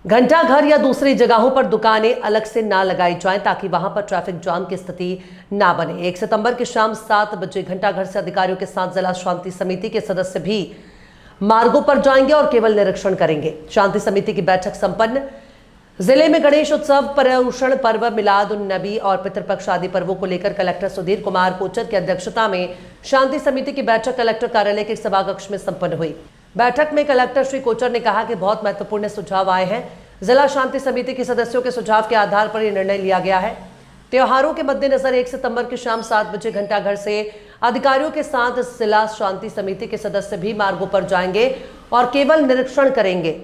घंटाघर या दूसरी जगहों पर दुकानें अलग से ना लगाई जाएं ताकि वहां पर ट्रैफिक जाम की स्थिति ना बने। 1 सितंबर की शाम 7 बजे घंटाघर से अधिकारियों के साथ जिला शांति समिति के सदस्य भी मार्गों पर जाएंगे और केवल निरीक्षण करेंगे। शांति समिति की बैठक संपन्न। जिले में गणेश उत्सव, पर्युषण पर्व, मिलाद उन नबी और पितृपक्ष आदि पर्वों को लेकर कलेक्टर सुधीर कुमार कोचर की अध्यक्षता में शांति समिति की बैठक कलेक्टर कार्यालय के सभाकक्ष में संपन्न हुई। बैठक में कलेक्टर श्री कोचर ने कहा कि बहुत महत्वपूर्ण सुझाव आए हैं। जिला शांति समिति के सदस्यों के सुझाव के आधार पर यह निर्णय लिया गया है। त्योहारों के मद्देनजर 1 सितंबर की शाम 7 बजे घंटाघर से अधिकारियों के साथ जिला शांति समिति के सदस्य भी मार्गों पर जाएंगे और केवल निरीक्षण करेंगे।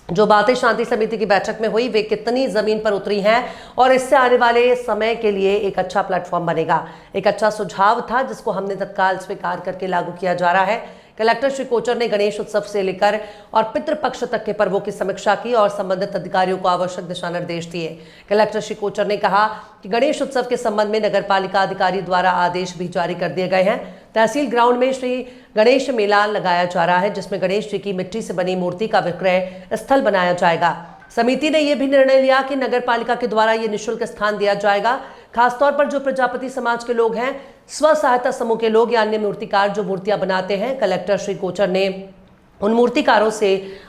जो बातें शांति समिति की बैठक में हुई वे कितनी जमीन पर उतरी हैं और इससे आने वाले समय के लिए एक अच्छा प्लेटफॉर्म बनेगा। एक अच्छा सुझाव था जिसको हमने तत्काल स्वीकार करके लागू किया जा रहा है। कलेक्टर श्री कोचर ने गणेश उत्सव से लेकर और पितृपक्ष तक के पर्वों की समीक्षा की और संबंधित अधिकारियों को आवश्यक दिशा निर्देश दिए। कलेक्टर श्री कोचर ने कहा कि गणेश उत्सव के संबंध में नगर पालिका अधिकारी द्वारा आदेश भी जारी कर दिए गए हैं। तहसील ग्राउंड में श्री गणेश मेला लगाया जा रहा है, जिसमें गणेश जी की मिट्टी से बनी मूर्ति का विक्रय स्थल बनाया जाएगा। समिति ने यह भी निर्णय लिया कि नगर पालिका के द्वारा यह निःशुल्क स्थान दिया जाएगा। खासतौर पर जो प्रजापति समाज के लोग हैं, स्व सहायता समूह के लोग या अन्य मूर्तिकार जो मूर्तियां बनाते हैं, कलेक्टर श्री कोचर ने उन मूर्तिकारों से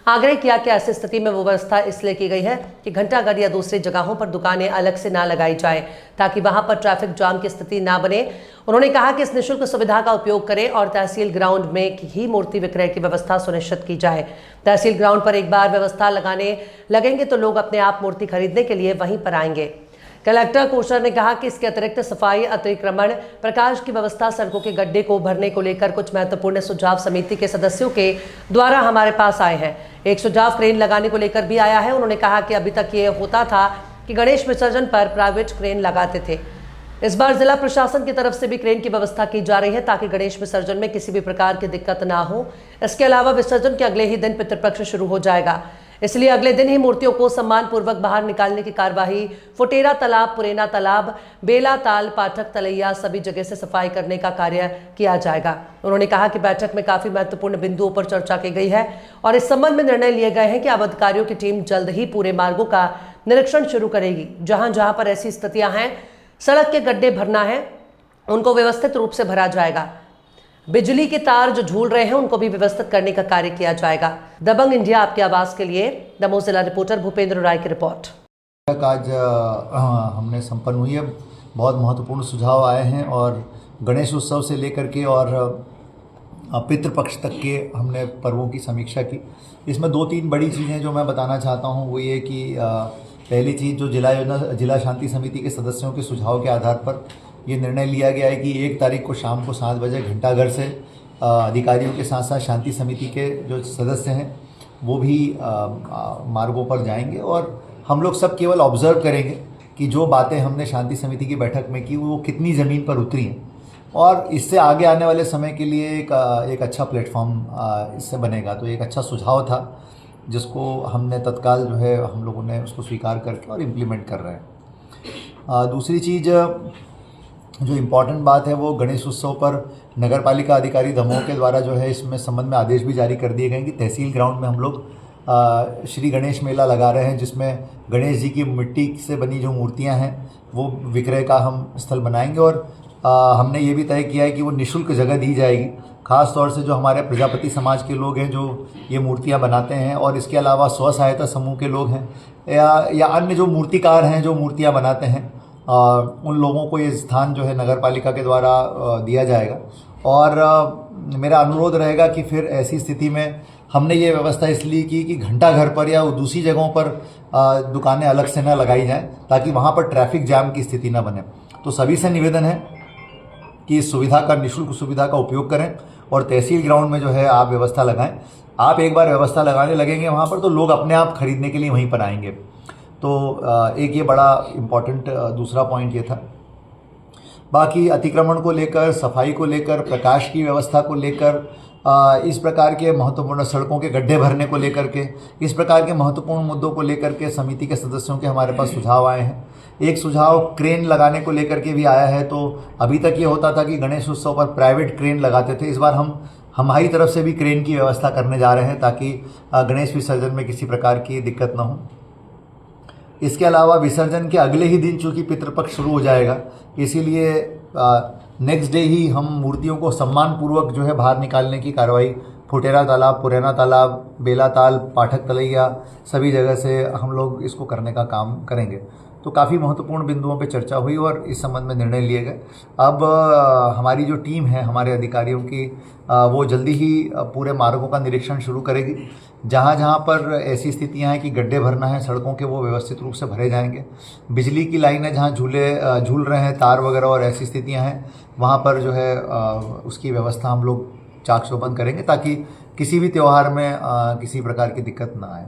आग्रह किया कि ऐसी स्थिति में व्यवस्था इसलिए की गई है कि घंटाघर या दूसरी जगहों पर दुकानें अलग से ना लगाई जाए ताकि वहां पर ट्रैफिक जाम की स्थिति ना बने। उन्होंने कहा कि इस निःशुल्क सुविधा का उपयोग करें और तहसील ग्राउंड में ही मूर्ति विक्रय की व्यवस्था सुनिश्चित की जाए। तहसील ग्राउंड पर एक बार व्यवस्था लगाने लगेंगे तो लोग अपने आप मूर्ति खरीदने के लिए वहीं पर आएंगे। कलेक्टर कोचर ने कहा कि इसके अतिरिक्त सफाई, अतिक्रमण, प्रकाश की व्यवस्था, सड़कों के गड्ढे को भरने को लेकर कुछ महत्वपूर्ण सुझाव समिति के सदस्यों के द्वारा हमारे पास आए हैं। एक सुझाव क्रेन लगाने को लेकर भी आया है। उन्होंने कहा कि अभी तक ये होता था कि गणेश विसर्जन पर प्राइवेट क्रेन लगाते थे। इस बार जिला प्रशासन की तरफ से भी क्रेन की व्यवस्था की जा रही है ताकि गणेश विसर्जन में किसी भी प्रकार की दिक्कत ना हो। इसके अलावा विसर्जन के अगले ही दिन पितृपक्ष शुरू हो जाएगा, इसलिए अगले दिन ही मूर्तियों को सम्मान पूर्वक बाहर निकालने की कार्यवाही फुटेरा तालाब, पुरेना तालाब, बेला ताल, पाठक तलैया सभी जगह से सफाई करने का कार्य किया जाएगा। उन्होंने कहा कि बैठक में काफी महत्वपूर्ण बिंदुओं पर चर्चा की गई है और इस संबंध में निर्णय लिए गए हैं कि अब अधिकारियों की टीम जल्द ही पूरे मार्गों का निरीक्षण शुरू करेगी। जहां जहां पर ऐसी स्थितियां हैं, सड़क के गड्ढे भरना है, उनको व्यवस्थित रूप से भरा जाएगा। बिजली के तार जो झूल रहे हैं उनको भी व्यवस्थित करने का कार्य किया जाएगा। दबंग इंडिया आपकी आवाज के लिए दमोह जिला रिपोर्टर भूपेंद्र राय की रिपोर्ट। आज हमने संपन्न हुई है। बहुत महत्वपूर्ण सुझाव आए हैं और गणेश उत्सव से लेकर के और पितृपक्ष तक के हमने पर्वों की समीक्षा की। इसमें 2-3 बड़ी चीज़ें जो मैं बताना चाहता हूँ वो ये कि पहली चीज़ जो जिला शांति समिति के सदस्यों के सुझाव के आधार पर ये निर्णय लिया गया है कि 1 तारीख को शाम को 7 बजे घंटाघर से अधिकारियों के साथ साथ शांति समिति के जो सदस्य हैं वो भी मार्गों पर जाएंगे और हम लोग सब केवल ऑब्जर्व करेंगे कि जो बातें हमने शांति समिति की बैठक में की वो कितनी ज़मीन पर उतरी हैं और इससे आगे आने वाले समय के लिए एक अच्छा प्लेटफॉर्म इससे बनेगा। तो एक अच्छा सुझाव था जिसको हमने तत्काल जो है हम लोगों ने उसको स्वीकार करके और इम्प्लीमेंट कर रहे हैं। दूसरी चीज़ जो इम्पॉर्टेंट बात है वो गणेश उत्सव पर नगर पालिका अधिकारी दमोह के द्वारा जो है इसमें संबंध में आदेश भी जारी कर दिए गए हैं कि तहसील ग्राउंड में हम लोग श्री गणेश मेला लगा रहे हैं, जिसमें गणेश जी की मिट्टी से बनी जो मूर्तियां हैं वो विक्रय का हम स्थल बनाएंगे और हमने ये भी तय किया है कि वो निःशुल्क जगह दी जाएगी। ख़ास तौर से जो हमारे प्रजापति समाज के लोग हैं जो ये मूर्तियाँ बनाते हैं और इसके अलावा स्व सहायता समूह के लोग हैं या अन्य जो मूर्तिकार हैं जो मूर्तियाँ बनाते हैं उन लोगों को ये स्थान जो है नगर पालिका के द्वारा दिया जाएगा। और मेरा अनुरोध रहेगा कि फिर ऐसी स्थिति में हमने ये व्यवस्था इसलिए की कि घंटाघर पर या दूसरी जगहों पर दुकानें अलग से न लगाई जाएं ताकि वहाँ पर ट्रैफिक जाम की स्थिति न बने। तो सभी से निवेदन है कि इस सुविधा का, निःशुल्क सुविधा का उपयोग करें और तहसील ग्राउंड में जो है आप व्यवस्था लगाएं। आप एक बार व्यवस्था लगाने लगेंगे वहाँ पर तो लोग अपने आप खरीदने के लिए वहीं पर आएंगे। तो एक ये बड़ा इम्पॉर्टेंट दूसरा पॉइंट ये था। बाकी अतिक्रमण को लेकर, सफाई को लेकर, प्रकाश की व्यवस्था को लेकर, इस प्रकार के महत्वपूर्ण सड़कों के गड्ढे भरने को लेकर के, इस प्रकार के महत्वपूर्ण मुद्दों को लेकर के समिति के सदस्यों के हमारे पास सुझाव आए हैं। एक सुझाव क्रेन लगाने को लेकर के भी आया है। तो अभी तक ये होता था कि गणेश उत्सव पर प्राइवेट क्रेन लगाते थे, इस बार हमारी तरफ से भी क्रेन की व्यवस्था करने जा रहे हैं ताकि गणेश विसर्जन में किसी प्रकार की दिक्कत ना हो। इसके अलावा विसर्जन के अगले ही दिन चूँकि पितृपक्ष शुरू हो जाएगा, इसीलिए नेक्स्ट डे ही हम मूर्तियों को सम्मानपूर्वक जो है बाहर निकालने की कार्रवाई फुटेरा तालाब, पुरैना तालाब, बेला ताल, पाठक तलैया सभी जगह से हम लोग इसको करने का काम करेंगे। तो काफ़ी महत्वपूर्ण बिंदुओं पे चर्चा हुई और इस संबंध में निर्णय लिए गए। अब हमारी जो टीम है हमारे अधिकारियों की, वो जल्दी ही पूरे मार्गों का निरीक्षण शुरू करेगी। जहाँ जहाँ पर ऐसी स्थितियाँ हैं कि गड्ढे भरना है सड़कों के, वो व्यवस्थित रूप से भरे जाएंगे। बिजली की लाइनें जहाँ झूल रहे हैं तार वगैरह और ऐसी स्थितियाँ हैं, वहाँ पर जो है उसकी व्यवस्था हम लोग चाक चौबंद करेंगे ताकि किसी भी त्यौहार में किसी प्रकार की दिक्कत ना आए।